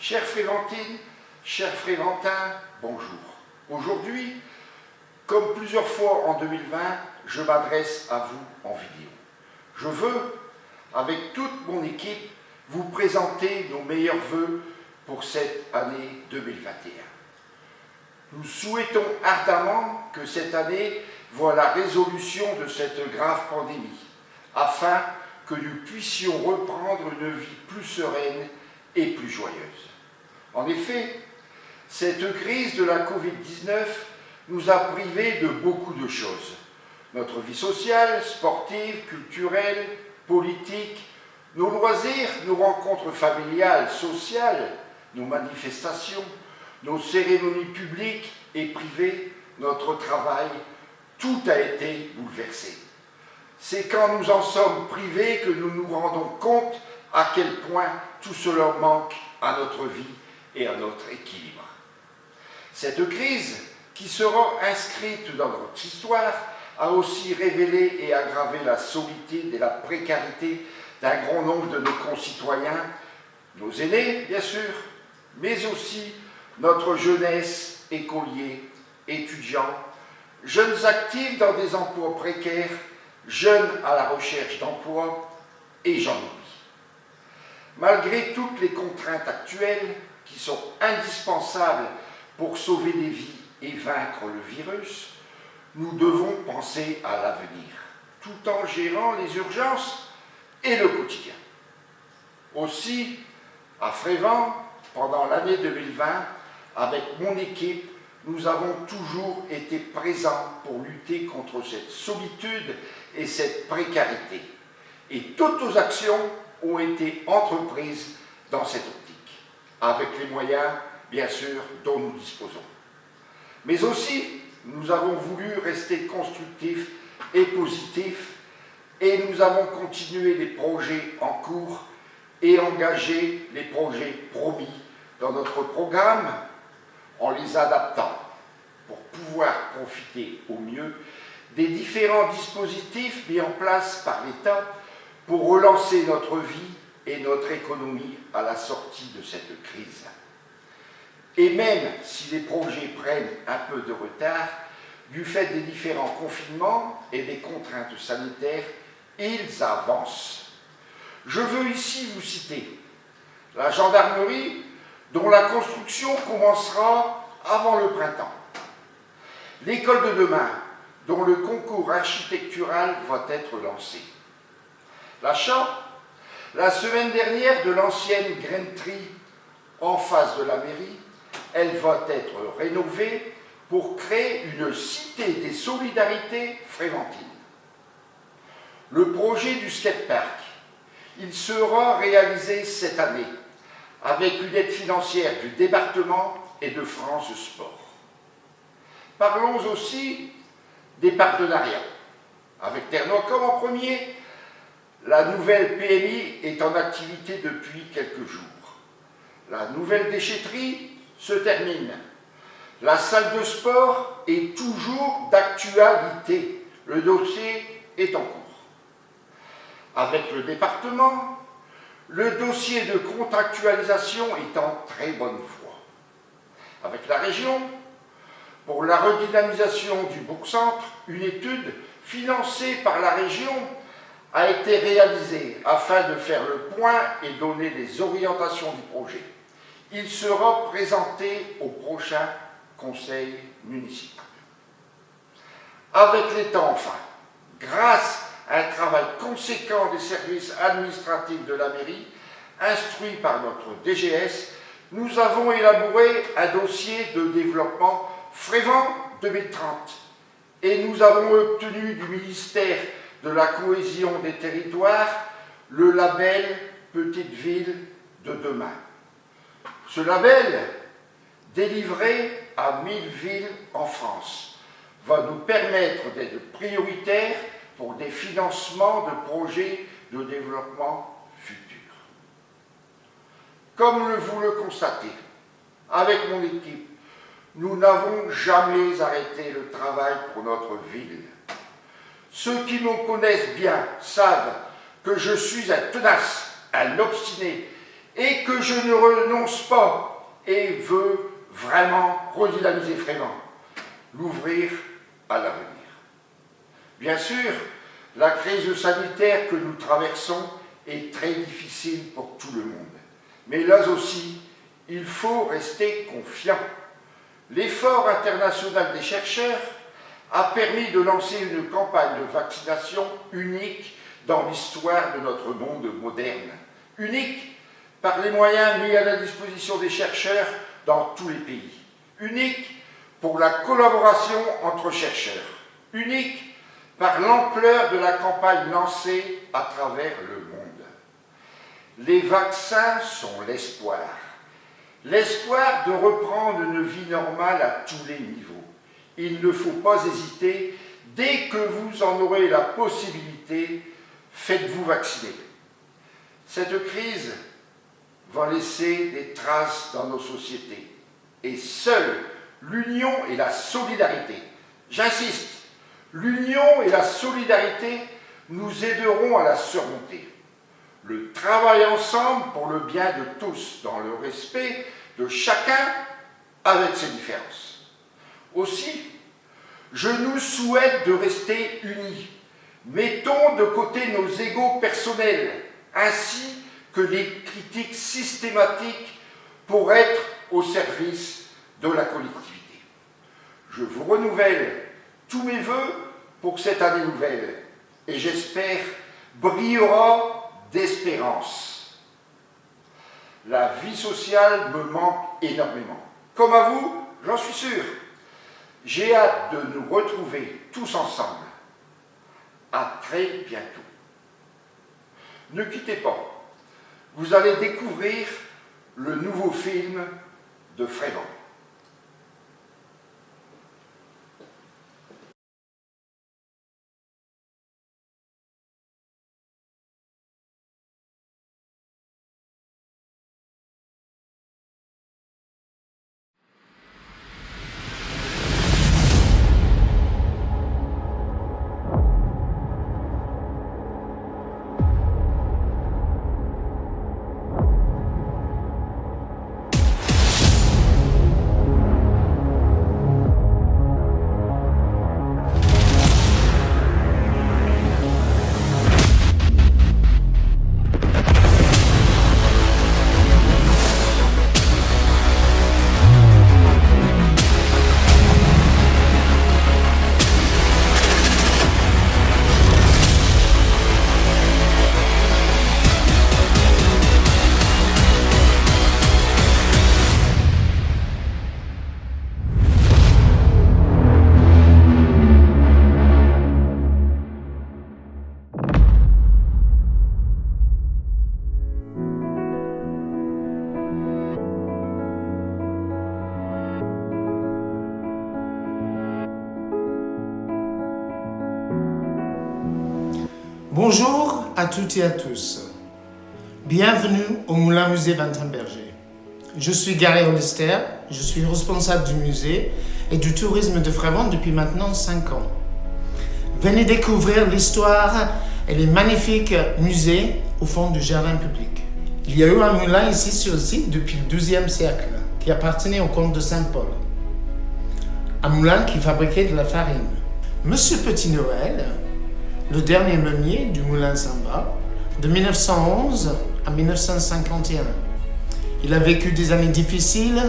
Chère Fréventine, chers Fréventins, bonjour. Aujourd'hui, comme plusieurs fois en 2020, je m'adresse à vous en vidéo. Je veux, avec toute mon équipe, vous présenter nos meilleurs vœux pour cette année 2021. Nous souhaitons ardemment que cette année voie la résolution de cette grave pandémie, afin que nous puissions reprendre une vie plus sereine et plus joyeuse. En effet, cette crise de la Covid-19 nous a privés de beaucoup de choses. Notre vie sociale, sportive, culturelle, politique, nos loisirs, nos rencontres familiales, sociales, nos manifestations, nos cérémonies publiques et privées, notre travail, tout a été bouleversé. C'est quand nous en sommes privés que nous nous rendons compte à quel point tout cela manque à notre vie et à notre équilibre. Cette crise, qui sera inscrite dans notre histoire, a aussi révélé et aggravé la solitude et la précarité d'un grand nombre de nos concitoyens, nos aînés bien sûr, mais aussi notre jeunesse, écoliers, étudiants, jeunes actifs dans des emplois précaires, jeunes à la recherche d'emploi, et j'en oublie. Malgré toutes les contraintes actuelles qui sont indispensables pour sauver des vies et vaincre le virus, nous devons penser à l'avenir, tout en gérant les urgences et le quotidien. Aussi, à Frévent, pendant l'année 2020, avec mon équipe, nous avons toujours été présents pour lutter contre cette solitude et cette précarité. Et toutes nos actions ont été entreprises dans cette optique, avec les moyens, bien sûr, dont nous disposons. Mais aussi, nous avons voulu rester constructifs et positifs, et nous avons continué les projets en cours et engagé les projets promis dans notre programme en les adaptant pour pouvoir profiter au mieux des différents dispositifs mis en place par l'État pour relancer notre vie et notre économie à la sortie de cette crise. Et même si les projets prennent un peu de retard, du fait des différents confinements et des contraintes sanitaires, ils avancent. Je veux ici vous citer la gendarmerie, dont la construction commencera avant le printemps. L'école de demain, dont le concours architectural va être lancé. L'achat, la semaine dernière, de l'ancienne grainerie en face de la mairie, elle va être rénovée pour créer une cité des solidarités fréventines. Le projet du skatepark, il sera réalisé cette année avec une aide financière du département et de France Sport. Parlons aussi des partenariats. Avec Ternocom en premier, la nouvelle PMI est en activité depuis quelques jours. La nouvelle déchetterie se termine. La salle de sport est toujours d'actualité. Le dossier est en cours. Avec le département, le dossier de contractualisation est en très bonne voie. Avec la région, pour la redynamisation du bourg-centre, une étude financée par la région a été réalisée afin de faire le point et donner des orientations du projet. Il sera présenté au prochain conseil municipal. Avec l'État enfin, grâce à un travail conséquent des services administratifs de la mairie, instruit par notre DGS, nous avons élaboré un dossier de développement Frévent 2030 et nous avons obtenu du ministère de la Cohésion des Territoires le label Petite Ville de demain. Ce label, délivré à 1000 villes en France, va nous permettre d'être prioritaires pour des financements de projets de développement futurs. Comme vous le constatez, avec mon équipe, nous n'avons jamais arrêté le travail pour notre ville. Ceux qui me connaissent bien savent que je suis un tenace, un obstiné et que je ne renonce pas et veux vraiment redynamiser Frévent, l'ouvrir à l'avenir. Bien sûr, la crise sanitaire que nous traversons est très difficile pour tout le monde. Mais là aussi, il faut rester confiant. L'effort international des chercheurs a permis de lancer une campagne de vaccination unique dans l'histoire de notre monde moderne. Unique par les moyens mis à la disposition des chercheurs dans tous les pays. Unique pour la collaboration entre chercheurs. Unique par l'ampleur de la campagne lancée à travers le monde. Les vaccins sont l'espoir. L'espoir de reprendre une vie normale à tous les niveaux. Il ne faut pas hésiter, dès que vous en aurez la possibilité, faites-vous vacciner. Cette crise va laisser des traces dans nos sociétés. Et seule l'union et la solidarité, j'insiste, l'union et la solidarité nous aideront à la surmonter. Le travail ensemble pour le bien de tous, dans le respect de chacun avec ses différences. Aussi, je nous souhaite de rester unis. Mettons de côté nos égos personnels, ainsi que les critiques systématiques pour être au service de la collectivité. Je vous renouvelle tous mes vœux pour cette année nouvelle et j'espère brillera d'espérance. La vie sociale me manque énormément. Comme à vous, j'en suis sûr. J'ai hâte de nous retrouver tous ensemble. À très bientôt. Ne quittez pas. Vous allez découvrir le nouveau film de Frévent. Bonjour à toutes et à tous. Bienvenue au Moulin Musée Vintemberger. Je suis Gary Hollister, je suis responsable du musée et du tourisme de Frévent depuis maintenant 5 ans. Venez découvrir l'histoire et les magnifiques musées au fond du jardin public. Il y a eu un moulin ici sur le site depuis le XIIe siècle qui appartenait au comte de Saint-Paul. Un moulin qui fabriquait de la farine. Monsieur Petit-Noël, le dernier meunier du moulin Samba, de 1911 à 1951. Il a vécu des années difficiles,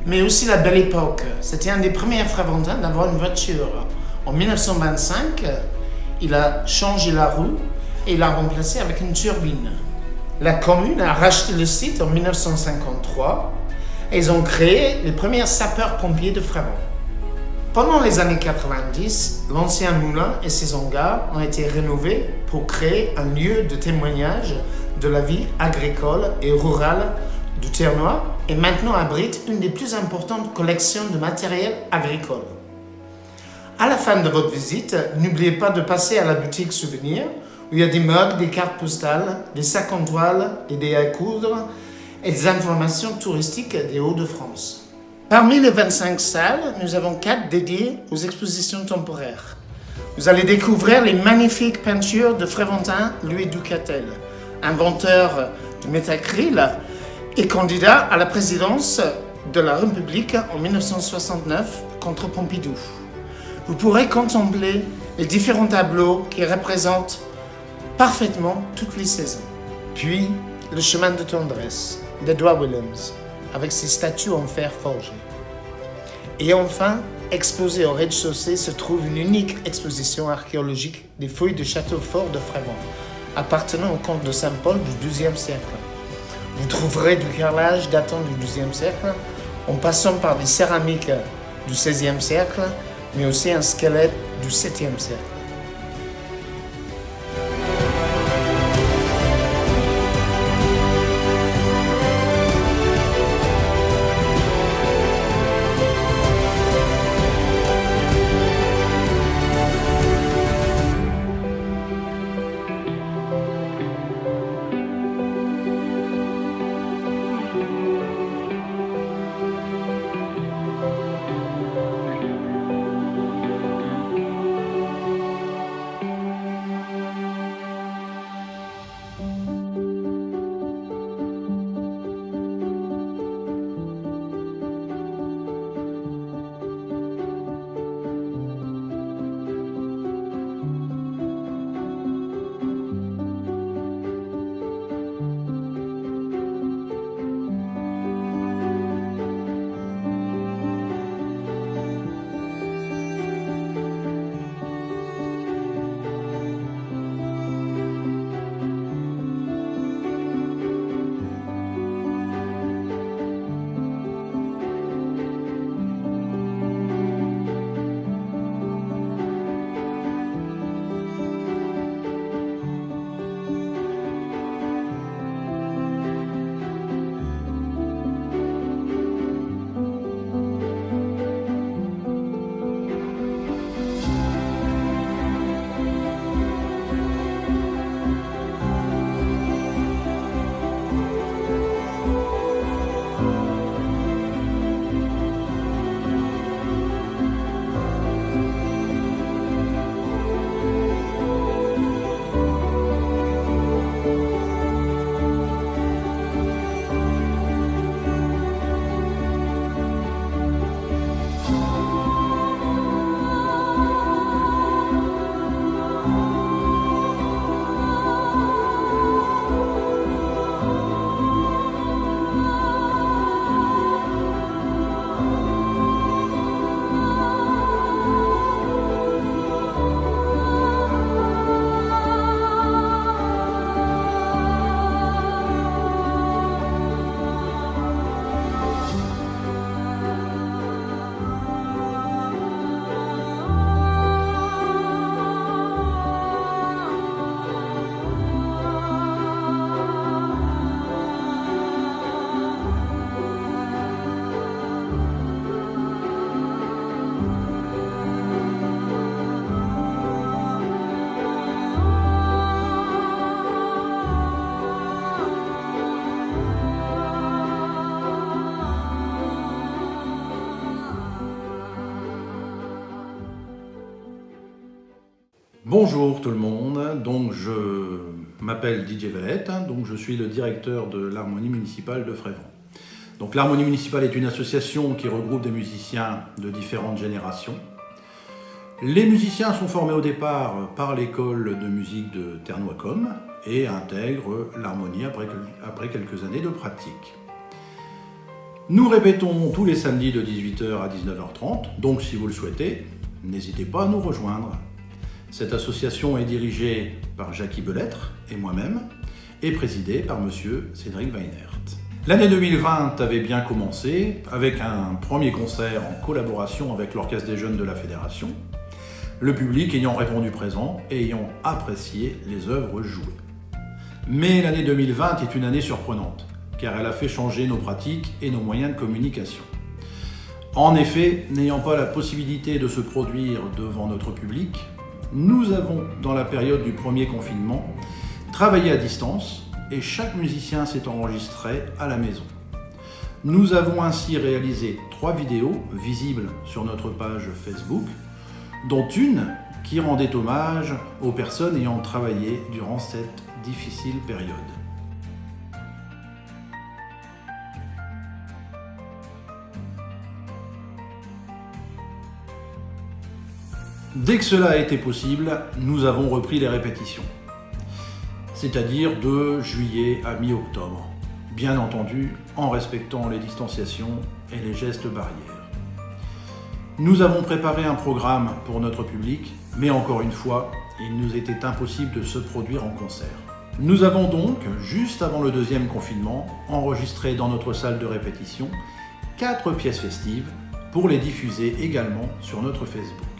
mais aussi la belle époque. C'était un des premiers Fréventins d'avoir une voiture. En 1925, il a changé la roue et l'a remplacée avec une turbine. La commune a racheté le site en 1953 et ils ont créé les premiers sapeurs-pompiers de Frévent. Pendant les années 90, l'ancien moulin et ses hangars ont été rénovés pour créer un lieu de témoignage de la vie agricole et rurale du Ternois et maintenant abrite une des plus importantes collections de matériel agricole. À la fin de votre visite, n'oubliez pas de passer à la boutique souvenir où il y a des mugs, des cartes postales, des sacs en toile, des dés à coudre et des informations touristiques des Hauts-de-France. Parmi les 25 salles, nous avons 4 dédiées aux expositions temporaires. Vous allez découvrir les magnifiques peintures de Fréventin Louis Ducatel, inventeur du métacryl et candidat à la présidence de la République en 1969 contre Pompidou. Vous pourrez contempler les différents tableaux qui représentent parfaitement toutes les saisons. Puis, le chemin de tendresse d'Edward Williams, avec ses statues en fer forgé. Et enfin, exposée au rez-de-chaussée se trouve une unique exposition archéologique des fouilles du château fort de Frévent, appartenant au comte de Saint-Paul du XIIe siècle. Vous trouverez du carrelage datant du XIIe siècle, en passant par des céramiques du XVIe siècle, mais aussi un squelette du VIIe siècle. Bonjour tout le monde, donc je m'appelle Didier Valette, donc je suis le directeur de l'Harmonie municipale de Frévent. Donc l'Harmonie municipale est une association qui regroupe des musiciens de différentes générations. Les musiciens sont formés au départ par l'école de musique de Ternois-Com et intègrent l'harmonie après quelques années de pratique. Nous répétons tous les samedis de 18h à 19h30, donc si vous le souhaitez, n'hésitez pas à nous rejoindre. Cette association est dirigée par Jackie Belêtre et moi-même et présidée par monsieur Cédric Weinert. L'année 2020 avait bien commencé avec un premier concert en collaboration avec l'Orchestre des Jeunes de la Fédération, le public ayant répondu présent et ayant apprécié les œuvres jouées. Mais l'année 2020 est une année surprenante, car elle a fait changer nos pratiques et nos moyens de communication. En effet, n'ayant pas la possibilité de se produire devant notre public, nous avons, dans la période du premier confinement, travaillé à distance et chaque musicien s'est enregistré à la maison. Nous avons ainsi réalisé 3 vidéos visibles sur notre page Facebook, dont une qui rendait hommage aux personnes ayant travaillé durant cette difficile période. Dès que cela a été possible, nous avons repris les répétitions, c'est-à-dire de juillet à mi-octobre, bien entendu en respectant les distanciations et les gestes barrières. Nous avons préparé un programme pour notre public, mais encore une fois, il nous était impossible de se produire en concert. Nous avons donc, juste avant le deuxième confinement, enregistré dans notre salle de répétition 4 pièces festives pour les diffuser également sur notre Facebook.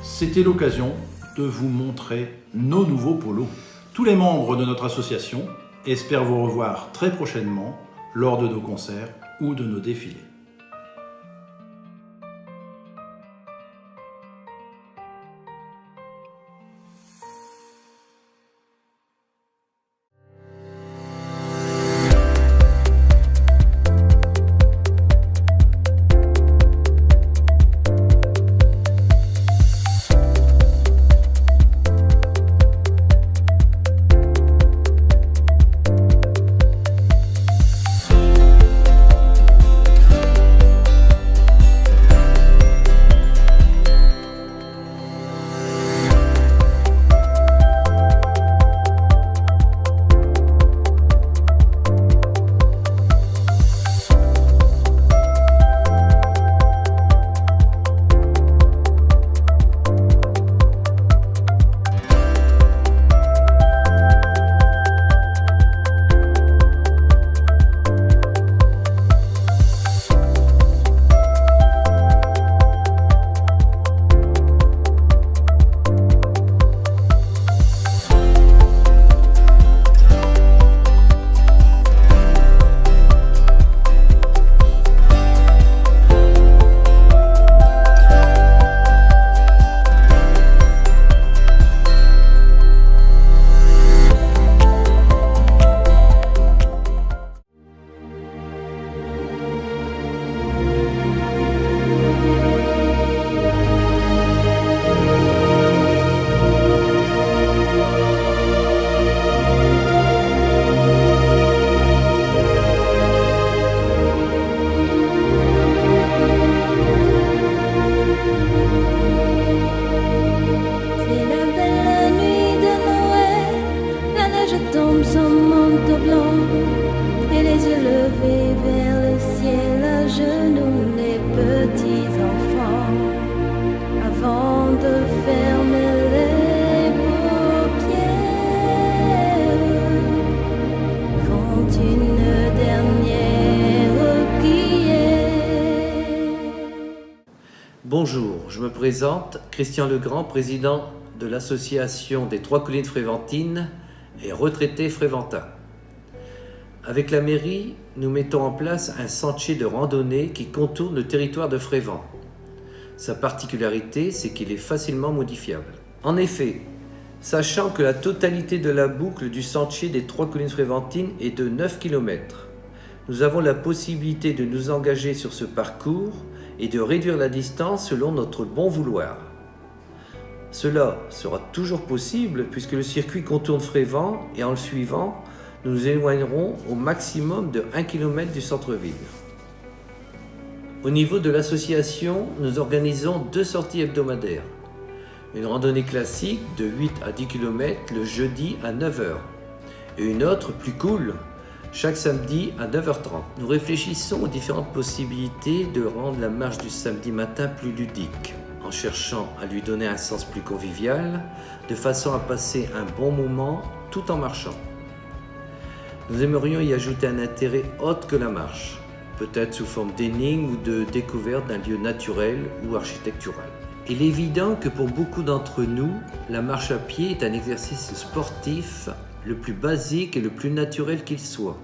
C'était l'occasion de vous montrer nos nouveaux polos. Tous les membres de notre association espèrent vous revoir très prochainement lors de nos concerts ou de nos défilés. Bonjour, je me présente, Christian Legrand, président de l'association des Trois Collines Fréventines et retraité fréventin. Avec la mairie, nous mettons en place un sentier de randonnée qui contourne le territoire de Frévent. Sa particularité, c'est qu'il est facilement modifiable. En effet, sachant que la totalité de la boucle du sentier des Trois Collines Fréventines est de 9 km, nous avons la possibilité de nous engager sur ce parcours et de réduire la distance selon notre bon vouloir. Cela sera toujours possible puisque le circuit contourne Frévent et en le suivant, nous nous éloignerons au maximum de 1 km du centre-ville. Au niveau de l'association, nous organisons 2 sorties hebdomadaires. Une randonnée classique de 8 à 10 km le jeudi à 9h et une autre plus cool chaque samedi à 9h30. Nous réfléchissons aux différentes possibilités de rendre la marche du samedi matin plus ludique, en cherchant à lui donner un sens plus convivial, de façon à passer un bon moment tout en marchant. Nous aimerions y ajouter un intérêt autre que la marche, peut-être sous forme d'énigme ou de découverte d'un lieu naturel ou architectural. Il est évident que pour beaucoup d'entre nous, la marche à pied est un exercice sportif le plus basique et le plus naturel qu'il soit,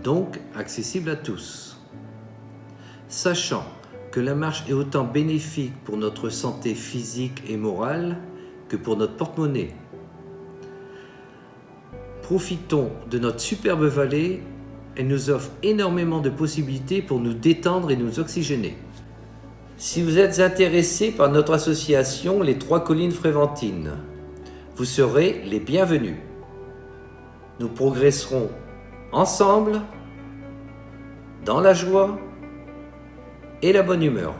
donc accessible à tous. Sachant que la marche est autant bénéfique pour notre santé physique et morale que pour notre porte-monnaie. Profitons de notre superbe vallée, elle nous offre énormément de possibilités pour nous détendre et nous oxygéner. Si vous êtes intéressé par notre association Les Trois Collines Fréventines, vous serez les bienvenus. Nous progresserons ensemble dans la joie et la bonne humeur.